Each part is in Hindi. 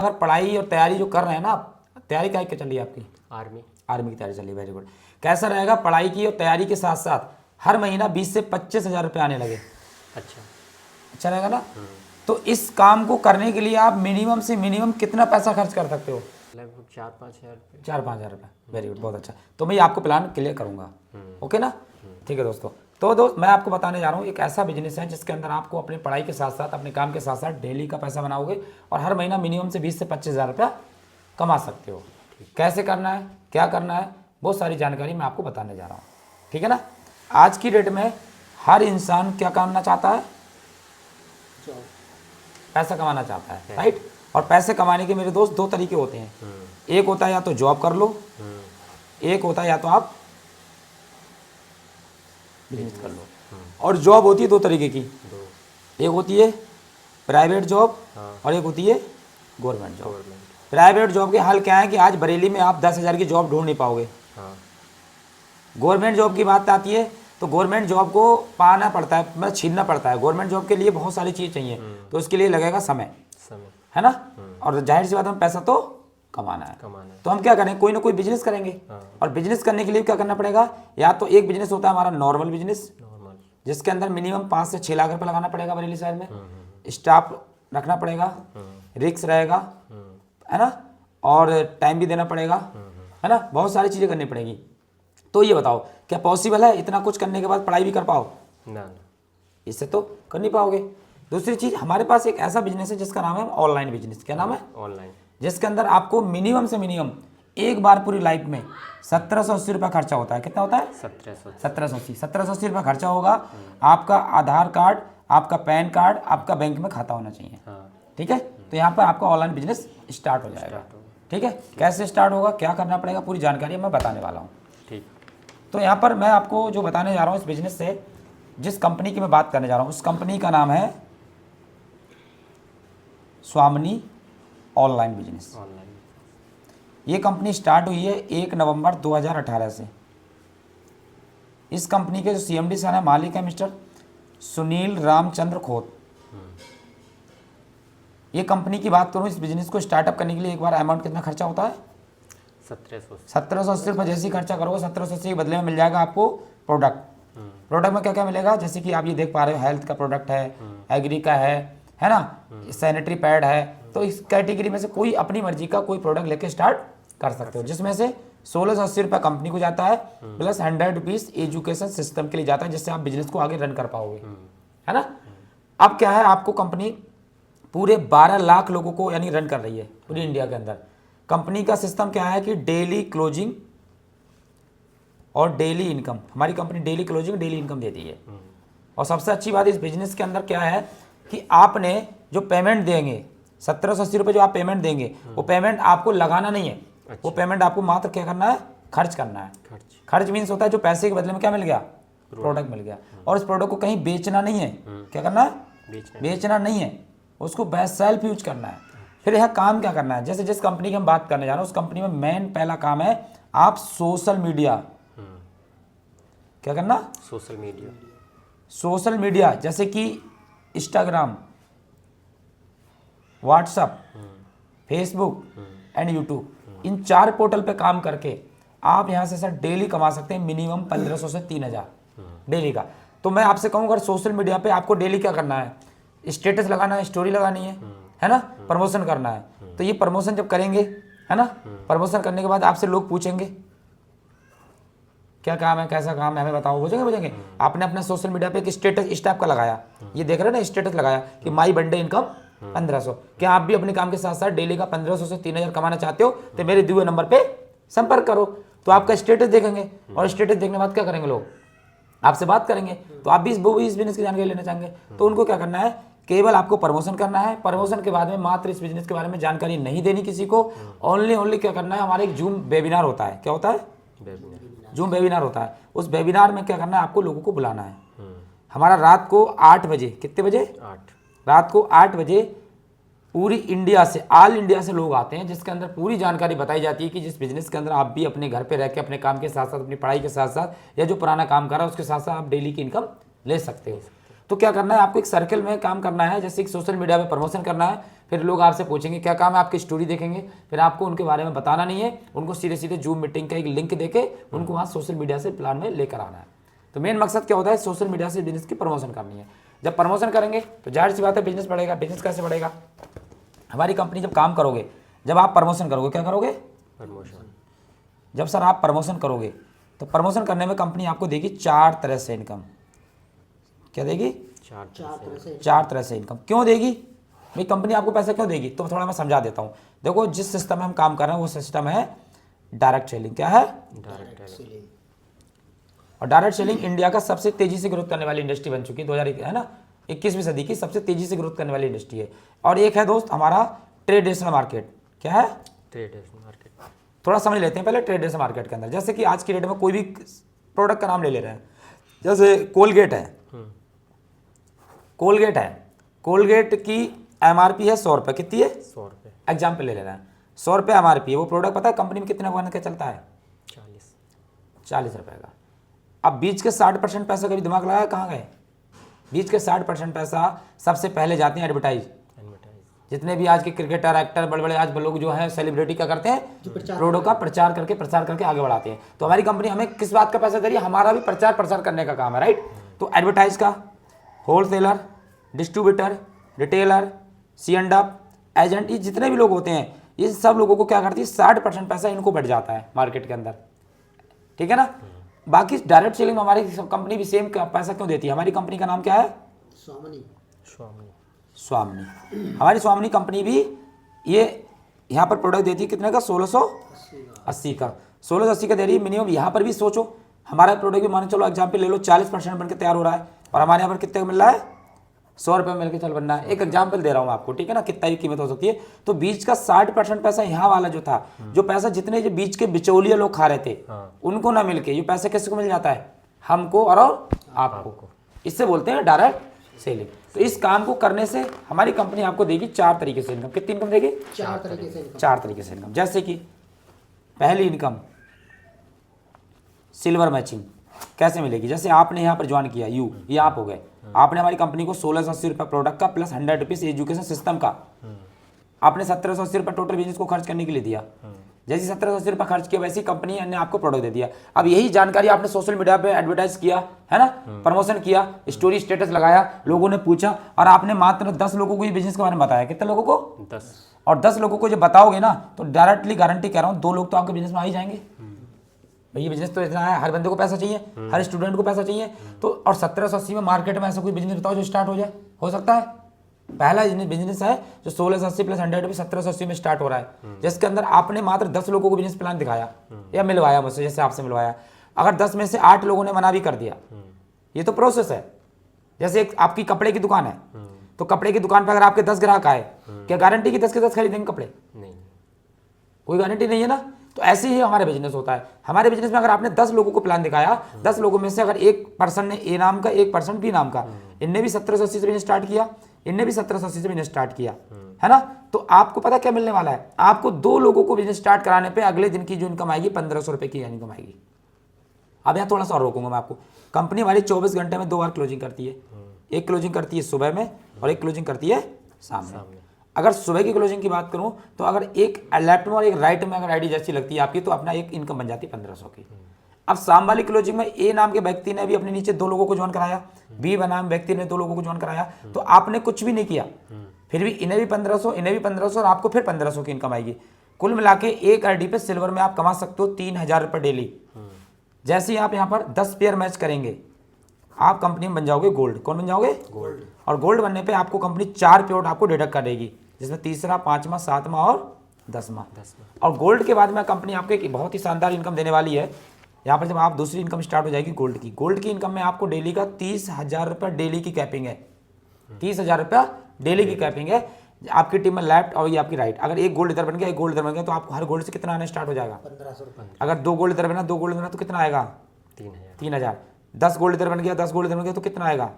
अगर पढ़ाई और तैयारी जो कर रहे हैं ना आप, तैयारी क्या चल रही है आपकी? आर्मी की तैयारी चल रही है, वेरी गुड। कैसा रहेगा पढ़ाई की और तैयारी के साथ साथ हर महीना 20 से 25 हज़ार रुपये आने लगे? अच्छा रहेगा ना? तो इस काम को करने के लिए आप मिनिमम से मिनिमम कितना पैसा खर्च कर सकते हो? लगभग 4-5 हज़ार रुपये। 4-5 हज़ार रुपये, वेरी गुड, बहुत अच्छा। तो मैं आपको प्लान क्लियर करूँगा, ओके ना? ठीक है दोस्तों। तो दोस्त मैं आपको बताने जा रहा हूँ एक ऐसा बिजनेस है जिसके अंदर आपको अपनी पढ़ाई के साथ साथ अपने काम के साथ साथ डेली का पैसा बनाओगे और हर महीना मिनिमम से 20 से 25 हज़ार रुपया कमा सकते हो। कैसे करना है, क्या करना है, बहुत सारी जानकारी मैं आपको बताने जा रहा हूँ, ठीक है ना? आज की डेट में हर इंसान क्या करना चाहता है? पैसा कमाना चाहता है, राइट? और पैसे कमाने के मेरे दोस्त दो तरीके होते हैं। एक होता है या तो जॉब कर लो, एक होता है या तो आप बिजनेस कर लो। और जॉब होती है दो तरीके की, एक होती है प्राइवेट जॉब और एक होती है गवर्नमेंट जॉब। प्राइवेट जॉब के हाल क्या है कि आज बरेली में आप 10,000 की जॉब ढूंढ नहीं पाओगे। गवर्नमेंट जॉब की बात आती है तो गवर्नमेंट जॉब को पाना पड़ता है, मतलब छीनना पड़ता है। गवर्नमेंट जॉब के लिए बहुत सारी चीज़ चाहिए, तो उसके लिए लगेगा समय, है ना? और जाहिर सी बात है पैसा तो कमाना है। तो हम क्या करें, कोई ना कोई बिजनेस करेंगे। और बिजनेस करने के लिए क्या करना पड़ेगा? या तो एक बिजनेस होता है हमारा नॉर्मल बिजनेस, जिसके अंदर मिनिमम 5 से 6 लाख रुपए लगाना पड़ेगा बरेली शहर में, स्टाफ रखना पड़ेगा, रिस्क रहेगा, है ना? और टाइम भी देना पड़ेगा, है ना? बहुत सारी चीज़ें करनी पड़ेगी। तो ये बताओ क्या पॉसिबल है इतना कुछ करने के बाद पढ़ाई भी कर पाओ? ना, इससे तो कर नहीं पाओगे। दूसरी चीज़, हमारे पास एक ऐसा बिजनेस है जिसका नाम है ऑनलाइन बिजनेस। क्या नाम है? ऑनलाइन। जिसके अंदर आपको मिनिमम से मिनिमम एक बार पूरी लाइफ में 1780 रुपये खर्चा होता है। कितना होता है? 1780 रुपये खर्चा होगा। आपका आधार कार्ड, आपका पैन कार्ड, आपका बैंक में खाता होना चाहिए, ठीक है? तो यहाँ पर आपका ऑनलाइन बिजनेस स्टार्ट हो जाएगा, ठीक है? कैसे स्टार्ट होगा, क्या करना पड़ेगा, पूरी जानकारी मैं बताने वाला हूँ। ठीक। तो यहाँ पर मैं आपको जो बताने जा रहा हूँ इस बिजनेस से, जिस कंपनी की मैं बात करने जा रहा हूँ उस कंपनी का नाम है स्वामिनी ऑनलाइन बिजनेस। ये कंपनी स्टार्ट हुई है 1 नवंबर 2018 से। इस कंपनी के जो CMD सर है, मालिक है मिस्टर सुनील रामचंद्र खोत। ये कंपनी की बात करूं, इस बिजनेस को स्टार्टअप करने के लिए एक बार अमाउंट कितना खर्चा होता है? 1780 रुपये। जैसे ही खर्चा करोगे 1780 के बदले में मिल जाएगा आपको प्रोडक्ट में क्या क्या मिलेगा? जैसे कि आप ये देख पा रहे हो, हेल्थ का प्रोडक्ट है, एग्री का है ना, सैनिटरी पैड है। तो इस कैटेगरी में से कोई अपनी मर्जी का कोई प्रोडक्ट लेके स्टार्ट कर सकते हो, जिसमें से 1680 रुपये कंपनी को जाता है, प्लस 100 रुपीज़ एजुकेशन सिस्टम के लिए जाता है, जिससे आप बिजनेस को आगे रन कर पाओगे, है ना? अब क्या है, आपको कंपनी पूरे 12 लाख लोगों को यानी रन कर रही है पूरी इंडिया के अंदर। कंपनी का सिस्टम क्या है कि डेली क्लोजिंग और डेली इनकम, हमारी company daily closing daily income देती है। और सबसे अच्छी बात इस बिजनेस के अंदर क्या है कि आपने जो पेमेंट देंगे 1780 रुपये जो आप पेमेंट देंगे, वो पेमेंट आपको लगाना नहीं है। वो पेमेंट आपको मात्र क्या करना है? खर्च करना है। खर्च मीन्स होता है जो पैसे के बदले में क्या मिल गया? प्रोडक्ट मिल गया। और उस प्रोडक्ट को कहीं बेचना नहीं है। क्या करना है? बेचना नहीं है, उसको बेस्ट सेल्फ यूज करना है। फिर यह काम क्या करना है? जैसे जिस कंपनी की हम बात करने जा रहे हैं उस कंपनी में मेन पहला काम है आप सोशल मीडिया, क्या करना? सोशल मीडिया जैसे कि Instagram, WhatsApp, Facebook and YouTube, in 4 portal पे काम करके आप यहाँ से सर डेली कमा सकते हैं मिनिमम 1500 से 3000 डेली का। तो मैं आपसे कहूँ अगर सोशल मीडिया पे आपको डेली क्या करना है? स्टेटस लगाना है, स्टोरी लगानी है ना, प्रमोशन करना है। तो ये प्रमोशन जब करेंगे, है ना, प्रमोशन करने के बाद आपसे लोग पूछेंगे क्या काम है, कैसा काम है, हमें बताओ, बोलेंगे। आपने अपने सोशल मीडिया पे एक स्टेटस इस टाइप का लगाया, ये देख रहे हैं ना, स्टेटस लगाया कि माई बंडे इनकम 1500। क्या आप भी अपने काम के साथ साथ डेली का 1500 से 3000 कमाना चाहते हो? तो मेरे दिए हुए नंबर पे संपर्क करो। तो आपका स्टेटस देखेंगे और स्टेटस देखने के बाद क्या करेंगे लोग? आपसे बात करेंगे। तो आप भी इस बिजनेस की जानकारी लेना चाहेंगे तो उनको क्या करना है? केवल आपको प्रमोशन करना है। प्रमोशन के बाद में मात्र इस बिजनेस के बारे में जानकारी नहीं देनी किसी को। ओनली क्या करना है? हमारे एक जूम वेबिनार होता है। क्या होता है? जूम वेबिनार होता है। उस वेबिनार में क्या करना है? आपको लोगों को बुलाना है। हमारा रात को 8 बजे, कितने बजे? 8, रात को 8 बजे पूरी इंडिया से, ऑल इंडिया से लोग आते हैं, जिसके अंदर पूरी जानकारी बताई जाती है कि जिस बिजनेस के अंदर आप भी अपने घर पे रह के अपने काम के साथ साथ अपनी पढ़ाई के साथ साथ या जो पुराना काम कर रहा है उसके साथ साथ आप डेली की इनकम ले सकते हो। तो क्या करना है आपको, एक सर्कल में काम करना है, जैसे एक सोशल मीडिया पे प्रमोशन करना है। फिर लोग आपसे पूछेंगे क्या काम है, आपकी स्टोरी देखेंगे, फिर आपको उनके बारे में बताना नहीं है, उनको सीधे सीधे जूम मीटिंग का एक लिंक देके उनको वहाँ सोशल मीडिया से प्लान में लेकर आना है। तो मेन मकसद क्या होता है, सोशल मीडिया से बिजनेस की प्रमोशन करनी है। जब प्रमोशन करेंगे तो जाहिर सी बात है बिजनेस बढ़ेगा। बिजनेस कैसे बढ़ेगा, हमारी कंपनी जब काम करोगे, जब आप प्रमोशन करोगे, क्या करोगे, प्रमोशन। जब सर आप प्रमोशन करोगे तो प्रमोशन करने में कंपनी आपको देगी 4 तरह से इनकम। क्या देगी, 4 तरह से इनकम। क्यों देगी भाई, कंपनी आपको पैसा क्यों देगी, तो थोड़ा मैं समझा देता हूँ। देखो जिस सिस्टम में हम काम कर रहे हैं वो सिस्टम है डायरेक्ट सेलिंग। क्या है, डायरेक्ट सेलिंग। और डायरेक्ट सेलिंग इंडिया का सबसे तेजी से ग्रोथ करने वाली इंडस्ट्री बन चुकी है 2001 है ना, 21वीं सदी की सबसे तेजी से ग्रोथ करने वाली इंडस्ट्री है। और एक है दोस्त हमारा ट्रेडिशनल मार्केट। क्या है, ट्रेडिशनल मार्केट। थोड़ा समझ लेते हैं पहले ट्रेडिशनल मार्केट के अंदर। जैसे कि आज की डेट में कोई भी प्रोडक्ट का नाम ले रहे हैं, जैसे कोलगेट है, कोलगेट है, कोलगेट की एमआरपी है 100 रुपये। कितनी है, 100 रुपये। एग्जाम्पल ले रहे हैं, 100 रुपये एमआरपी है। वो प्रोडक्ट पता है कंपनी में कितने बन के चलता है, 40 रुपये का। अब बीच के 60% पैसा कभी दिमाग लगाया कहाँ गए, बीच के 60% पैसा सबसे पहले जाते हैं एडवर्टाइज। जितने भी आज के क्रिकेटर, एक्टर, बड़े बड़े आज लोग जो हैं सेलिब्रिटी क्या करते हैं, प्रोडक्ट का प्रचार करके आगे बढ़ाते हैं। तो हमारी कंपनी हमें किस बात का पैसा दे रही है, हमारा भी प्रचार प्रसार करने का काम है, राइट। तो एडवर्टाइज का, wholesaler, distributor, retailer, C&F, agent, ये जितने भी लोग होते हैं ये सब लोगों को क्या करती है, 60% पैसा इनको बढ़ जाता है मार्केट के अंदर, ठीक है ना। बाकी डायरेक्ट सेलिंग में हमारी कंपनी भी सेम पैसा क्यों देती है। हमारी कंपनी का नाम क्या है, स्वामिनी। हमारी स्वामिनी कंपनी भी ये यहाँ पर प्रोडक्ट देती है कितने का, 1680 का। 1680 का दे रही है मिनिमम। यहाँ पर भी सोचो हमारा प्रोडक्ट भी मान चलो एग्जाम्पल ले लो 40% बनकर तैयार हो रहा है, और हमारे यहाँ पर कितने का मिल रहा है, 100 रुपये में मिलकर चल बनना है। एक एग्जाम्पल दे रहा हूँ आपको, ठीक है ना, कितना ही कीमत हो सकती है। तो बीच का 60% पैसा यहाँ वाला जो था, जो पैसा जितने जो बीच के बिचौलिए लोग खा रहे थे उनको ना मिलके ये पैसा किसको मिल जाता है, हमको और आपको। इससे बोलते हैं डायरेक्ट सेलिंग। तो इस काम को करने से हमारी कंपनी आपको देगी 4 तरीके से इनकम। कितनी इनकम देगी, 4 तरीके से इनकम। जैसे कि पहली इनकम सिल्वर मैचिंग कैसे मिलेगी। जैसे आपने यहाँ पर ज्वाइन किया, ये आप हो गए, आपने हमारी कंपनी को 1680 रुपये प्रोडक्ट का प्लस 100 रुपीज़ एजुकेशन सिस्टम का, आपने 1780 रुपये टोटल बिजनेस को खर्च करने के लिए दिया। जैसे 1780 रुपये खर्च किया वैसी कंपनी ने आपको प्रोडक्ट दे दिया। अब यही जानकारी आपने सोशल मीडिया पे एडवर्टाइज किया है ना, प्रमोशन किया, स्टोरी स्टेटस लगाया, लोगों ने पूछा, और आपने मात्र 10 लोगों को ये बिजनेस के बारे में बताया। कितने लोगों को, 10। और 10 लोगों को जब बताओगे ना तो डायरेक्टली गारंटी कह रहा हूँ 2 लोग तो आपके बिजनेस में आ ही जाएंगे। भाई ये बिजनेस तो इतना है, हर बंदे को पैसा चाहिए, हर स्टूडेंट को पैसा चाहिए। तो और 1780 में मार्केट में ऐसा कोई बिजनेस बताओ जो स्टार्ट हो जाए, हो सकता है। पहला बिजनेस है जो 1680 प्लस 100 रुपये 1780 में स्टार्ट हो रहा है, जिसके अंदर आपने मात्र 10 लोगों को बिजनेस प्लान दिखाया या मिलवाया मुझसे, जैसे आपसे मिलवाया। अगर 10 में से 8 लोगों ने मना भी कर दिया, ये तो प्रोसेस है। जैसे एक आपकी कपड़े की दुकान है, तो कपड़े की दुकान पर अगर आपके 10 ग्राहक आए, क्या गारंटी कि 10 के 10 खरीदेंगे कपड़े, नहीं, कोई गारंटी नहीं है ना। तो ऐसे ही हमारे बिजनेस होता है। हमारे बिजनेस में अगर आपने 10 लोगों को प्लान दिखाया, 10 लोगों में से अगर एक पर्सन ने ए नाम का, एक पर्सन बी नाम का, इनने भी 1780 से बिजनेस स्टार्ट किया, इनने भी 1780 से बिजनेस स्टार्ट किया, है ना, तो आपको पता क्या मिलने वाला है, आपको 2 लोगों को बिजनेस स्टार्ट कराने पे अगले दिन की जो इनकम आएगी 1500 रुपये की इनकम आएगी। अब यहाँ थोड़ा सा और रोकूंगा मैं आपको। कंपनी हमारी 24 घंटे में 2 बार क्लोजिंग करती है। एक क्लोजिंग करती है सुबह में और एक क्लोजिंग करती है शाम में। अगर सुबह की क्लोजिंग की बात करूं तो अगर एक लेफ्ट में और एक राइट में अगर आईडी जैसी लगती है आपकी, तो अपना एक इनकम बन जाती है 1500 की। अब शाम वाली क्लोजिंग में ए नाम के व्यक्ति ने भी अपने नीचे 2 लोगों को ज्वाइन कराया, बी नाम व्यक्ति ने 2 लोगों को ज्वाइन कराया, तो आपने कुछ भी नहीं किया, फिर भी इन्हें भी 1500, इन्हें भी 1500 और आपको फिर 1500 की इनकम आएगी। कुल मिला के एक आईडी पे सिल्वर में आप कमा सकते हो 3000 रुपये डेली। जैसे ही आप यहाँ पर 10 पेयर मैच करेंगे, आप कंपनी में बन जाओगे गोल्ड। कौन बन जाओगे, गोल्ड। और गोल्ड बनने पे आपको कंपनी 4 पेयर आपको डिडक्ट करेगी, जिसमें तीसरा, 5वां, 7वां और 10वां। और गोल्ड के बाद में कंपनी आपको एक बहुत ही शानदार इनकम देने वाली है। यहाँ पर जब आप दूसरी इनकम स्टार्ट हो जाएगी गोल्ड की, गोल्ड की इनकम में आपको डेली का 30,000 रुपये डेली की कैपिंग है। 30,000 रुपया डेली की कैपिंग है। आपकी टीम में लेफ्ट और ये आपकी राइट, अगर एक गोल्ड इधर बन गया, एक गोल्ड इधर बन गया, तो आपको हर गोल्ड से कितना आना स्टार्ट हो जाएगा, 1500। अगर 2 गोल्ड इधर बना, 2 गोल्ड बना तो कितना आएगा, 3000। 10 गोल्ड इधर बन गया, 10 गोल्ड इधर बन गया तो कितना आएगा,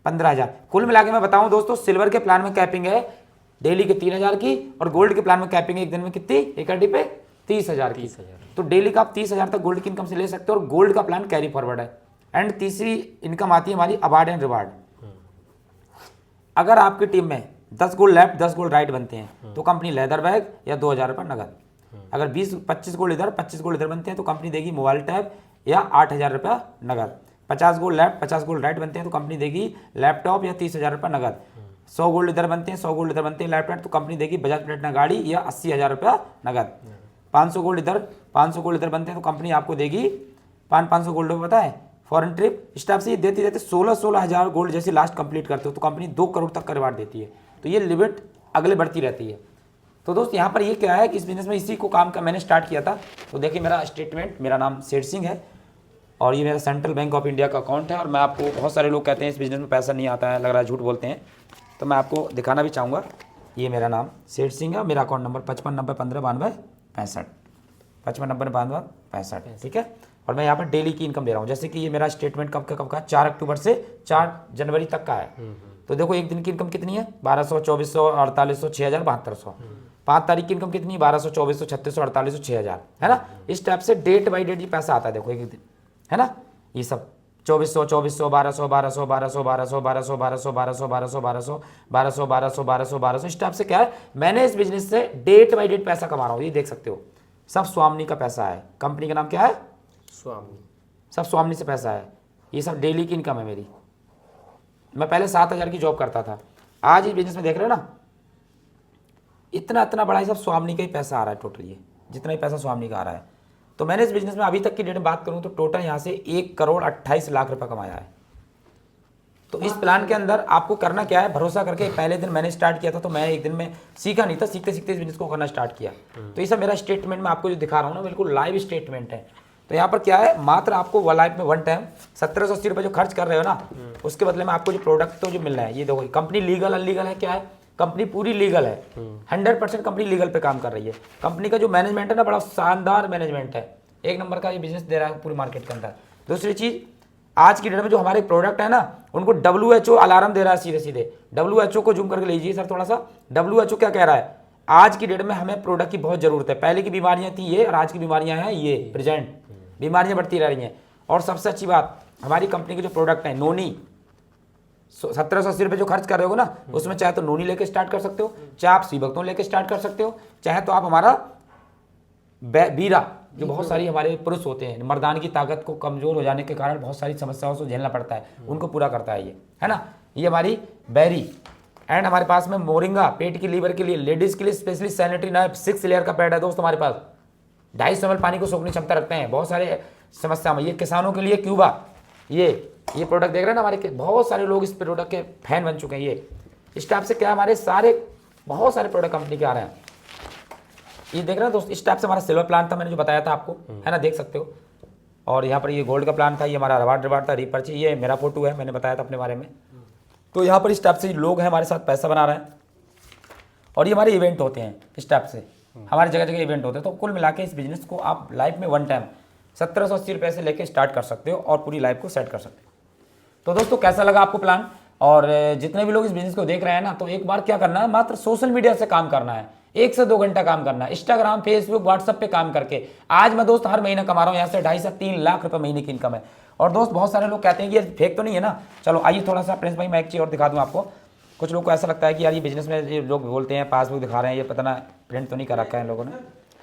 15,000। कुल मिला के मैं बताऊं दोस्तों, सिल्वर के प्लान में कैपिंग है डेली के 3000 की, और गोल्ड के प्लान में कैपिंग है एक दिन में कितनी, एक आईडी पे 30,000 की। तो डेली का आप 30,000 तक गोल्ड की इनकम से ले सकते हो, और गोल्ड का प्लान कैरी फॉरवर्ड है। एंड तीसरी इनकम आती है हमारी अवार्ड एंड रिवार्ड। अगर आपकी टीम में 10 गोल्ड लेफ्ट 10 गोल्ड राइट बनते हैं तो कंपनी लेदर बैग या 2000 रुपये नगद। अगर 25 गोल्ड इधर 25 गोल्ड इधर बनते हैं तो कंपनी देगी मोबाइल टैब या 8000 रुपया नगद। 50 गोल्ड लेफ्ट 50 गोल्ड राइट बनते हैं तो कंपनी देगी लैपटॉप या 30,000 रुपये नगद। 100 गोल्ड इधर बनते हैं 100 गोल्ड इधर बनते हैं लैपटॉप तो कंपनी देगी बजाज प्लेटिना गाड़ी या 80,000 रुपया नगद। 500 गोल्ड इधर 500 गोल्ड इधर बनते हैं तो कंपनी आपको देगी 500 गोल्ड में पता है फॉरेन ट्रिप। इस टाइप से ये देते देते 16,000 गोल्ड जैसे लास्ट कंप्लीट करते हो तो कंपनी 2 करोड़ तक का रिवार्ड देती है। तो ये लिमिट अगले बढ़ती रहती है। तो दोस्त यहाँ पर ये क्या है कि इस बिजनेस में इसी को काम का मैंने स्टार्ट किया था। तो देखिए मेरा स्टेटमेंट, मेरा नाम सेठ सिंह है और ये मेरा सेंट्रल बैंक ऑफ इंडिया का अकाउंट है। और मैं आपको, बहुत सारे लोग कहते हैं इस बिज़नेस में पैसा नहीं आता है, लग रहा है झूठ बोलते हैं, तो मैं आपको दिखाना भी चाहूँगा। ये मेरा नाम सेठ सिंह है, मेरा अकाउंट नंबर 5590159265 5590159265, ठीक है। और मैं यहाँ पर डेली की इनकम दे रहा हूँ। जैसे कि ये मेरा स्टेटमेंट कब का 4 अक्टूबर से 4 जनवरी तक का है। तो देखो एक दिन की इनकम कितनी है 1200, 2400, 4800, 6000, 7200। 5 तारीख की इनकम कितनी 1200, 2400, 3600, 4800, 6000, है ना। इस टाइप से डेट बाई डेट ये पैसा आता है। देखो एक दिन, है ना, ये सब 2400, 2400, 1200, 1200, 1200, 1200, 1200, 1200, 1200, 1200, 1200, 1200, 1200, 1200, 1200। इस टाइप से क्या है, मैंने इस बिजनेस से डेट बाई डेट पैसा कमा रहा हूँ। ये देख सकते हो, सब स्वामिनी का पैसा है। कंपनी का नाम क्या है, स्वामी। सब स्वामिनी से पैसा है। ये सब डेली की इनकम है मेरी। मैं पहले 7,000 की जॉब करता था, आज इस बिजनेस में देख रहे हो ना, इतना बड़ा, ये सब स्वामिनी का ही पैसा आ रहा है। टोटल ये जितना ही पैसा स्वामिनी का आ रहा है। तो मैंने इस बिजनेस में अभी तक की डेट में बात करूं तो टोटल यहाँ से 1,28,00,000 रुपये कमाया है। तो इस प्लान के अंदर आपको करना क्या है, भरोसा करके। पहले दिन मैंने स्टार्ट किया था तो मैं एक दिन में सीखा नहीं था, सीखते सीखते इस बिजनेस को करना स्टार्ट किया। तो ये सब मेरा स्टेटमेंट में आपको जो दिखा रहा हूँ ना, बिल्कुल लाइव स्टेटमेंट है। तो यहाँ पर क्या है, मात्र आपको लाइफ में वन टाइम 1780 रुपये जो खर्च कर रहे हो ना, उसके बदले में आपको जो प्रोडक्ट तो जो मिल रहा है, ये देखो कंपनी लीगल अनलीगल है, क्या है, कंपनी पूरी लीगल है। 100% कंपनी लीगल पे काम कर रही है। कंपनी का जो मैनेजमेंट है ना, बड़ा शानदार मैनेजमेंट है, एक नंबर का ये बिजनेस दे रहा है पूरी मार्केट के अंदर। दूसरी चीज, आज की डेट में जो हमारे प्रोडक्ट है ना, उनको WHO अलार्म दे रहा है सीधे सीधे। WHO को जूम करके लीजिए सर थोड़ा सा। WHO क्या कह रहा है, आज की डेट में हमें प्रोडक्ट की बहुत जरूरत है। पहले की बीमारियां थी ये, और आज की बीमारियां हैं ये, प्रेजेंट बीमारियां बढ़ती रह रही हैं। और सबसे अच्छी बात, हमारी कंपनी के जो प्रोडक्ट है, नोनी 1780 रुपये जो खर्च कर रहे हो ना, उसमें चाहे तो नोनी लेके स्टार्ट कर सकते हो, चाहे आप सीबकतों लेके स्टार्ट कर सकते हो, चाहे तो आप हमारा बीरा, जो बहुत सारी हमारे पुरुष होते हैं, मर्दान की ताकत को कमजोर हो जाने के कारण बहुत सारी समस्याओं से झेलना पड़ता है, उनको पूरा करता है ये, है ना। ये हमारी बैरी, एंड हमारे पास में मोरिंगा, पेट की लीवर के लिए, लेडीज के लिए स्पेशली सैनिटरी नाइफ 6 लेयर का पैड है दोस्त हमारे पास। 250 ml पानी को सोखने की क्षमता रखते हैं बहुत सारे समस्या में। ये किसानों के लिए क्यूबा, ये प्रोडक्ट देख रहे हैं ना, हमारे बहुत सारे लोग इस प्रोडक्ट के फैन बन चुके हैं। ये इस टाइप से क्या, हमारे सारे बहुत सारे प्रोडक्ट कंपनी के आ रहे हैं। ये देख रहे हैं दोस्त, इस टाइप से हमारा सिल्वर प्लान था, मैंने जो बताया था आपको, है ना, देख सकते हो। और यहाँ पर ये गोल्ड का प्लान था, ये हमारा रिवार्ड था, रीपर्ची, ये मेरा फोटो है, मैंने बताया था अपने बारे में। तो यहाँ पर इस टाइप से लोग हैं हमारे साथ पैसा बना रहे हैं। और ये हमारे इवेंट होते हैं, इस टाइप से हमारी जगह जगह इवेंट होते हैं। तो कुल मिला के इस बिजनेस को आप लाइफ में वन टाइम 1780 रुपये से लेके स्टार्ट कर सकते हो और पूरी लाइफ को सेट कर सकते हो। तो दोस्तों कैसा लगा आपको प्लान? और जितने भी लोग इस बिजनेस को देख रहे हैं ना, तो एक बार क्या करना है, मात्र सोशल मीडिया से काम करना है, 1 से 2 घंटा काम करना है, इंस्टाग्राम, फेसबुक, व्हाट्सएप पे काम करके। आज मैं दोस्त हर महीना कमा रहा हूँ यहाँ से 2.5 से 3 लाख रुपए महीने की इनकम है। और दोस्त बहुत सारे लोग कहते हैं कि ये फेक तो नहीं है ना। चलो आइए थोड़ा सा प्रिंस भाई मैं एक चीज़ और दिखा दूँ आपको। कुछ लोग को ऐसा लगता है कि यार ये बिजनेस में ये लोग बोलते हैं पासबुक दिखा रहे हैं, ये पता ना प्रिंट तो नहीं कर रखा है इन लोगों ने।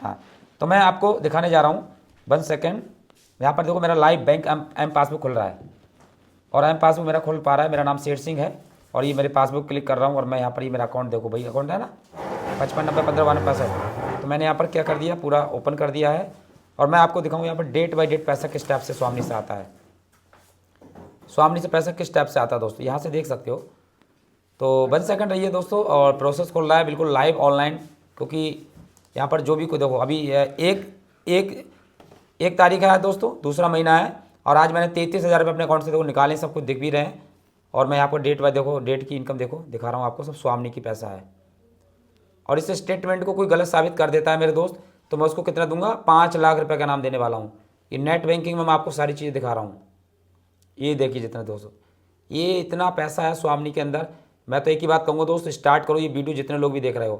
हाँ, तो मैं आपको दिखाने जा रहा हूँ, 1 सेकेंड। यहाँ पर देखो मेरा लाइव बैंक एम पासबुक खुल रहा है और एम पासबुक मेरा खुल पा रहा है। मेरा नाम सेठ सिंह है और ये मेरे पासबुक क्लिक कर रहा हूँ और मैं यहाँ पर ये मेरा अकाउंट देखो भाई, अकाउंट है ना 5590159265। तो मैंने यहाँ पर क्या कर दिया, पूरा ओपन कर दिया है। और मैं आपको दिखाऊँ यहाँ पर डेट बाई डेट पैसा किस टाइप से स्वामिनी से आता है, स्वामिनी से पैसा किस टाइप से आता है दोस्तों, यहाँ से देख सकते हो। तो 1 सेकंड रहिए दोस्तों, और प्रोसेस खुल रहा है बिल्कुल लाइव ऑनलाइन, क्योंकि यहाँ पर जो भी को देखो अभी एक तारीख है दोस्तों, दूसरा महीना है और आज मैंने 33,000 रुपये अपने अकाउंट से देखो निकाले, सब कुछ दिख भी रहे हैं। और मैं यहाँ पर डेट बाय देखो, डेट की इनकम देखो दिखा रहा हूँ आपको, सब स्वामिनी की पैसा है। और इस स्टेटमेंट को कोई गलत साबित कर देता है मेरे दोस्त, तो मैं उसको कितना दूंगा, 5 लाख रुपये का नाम देने वाला हूँ। ये नेट बैंकिंग में मैं आपको सारी चीज़ें दिखा रहा हूँ, ये देखिए जितना दोस्तों, ये इतना पैसा है स्वामिनी के अंदर। मैं तो एक ही बात कहूँगा दोस्त, स्टार्ट करो ये वीडियो, जितने लोग भी देख रहे हो।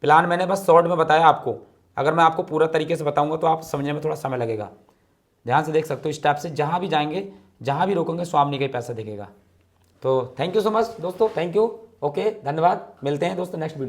प्लान मैंने बस शॉर्ट में बताया आपको, अगर मैं आपको पूरा तरीके से बताऊँगा तो आप समझने में थोड़ा समय लगेगा। ध्यान से देख सकते हो, इस टाइप से जहाँ भी जाएंगे, जहाँ भी रोकेंगे, स्वामिनी का ही पैसा दिखेगा। तो थैंक यू सो मच दोस्तों, थैंक यू। ओके, धन्यवाद, मिलते हैं दोस्तों नेक्स्ट वीडियो।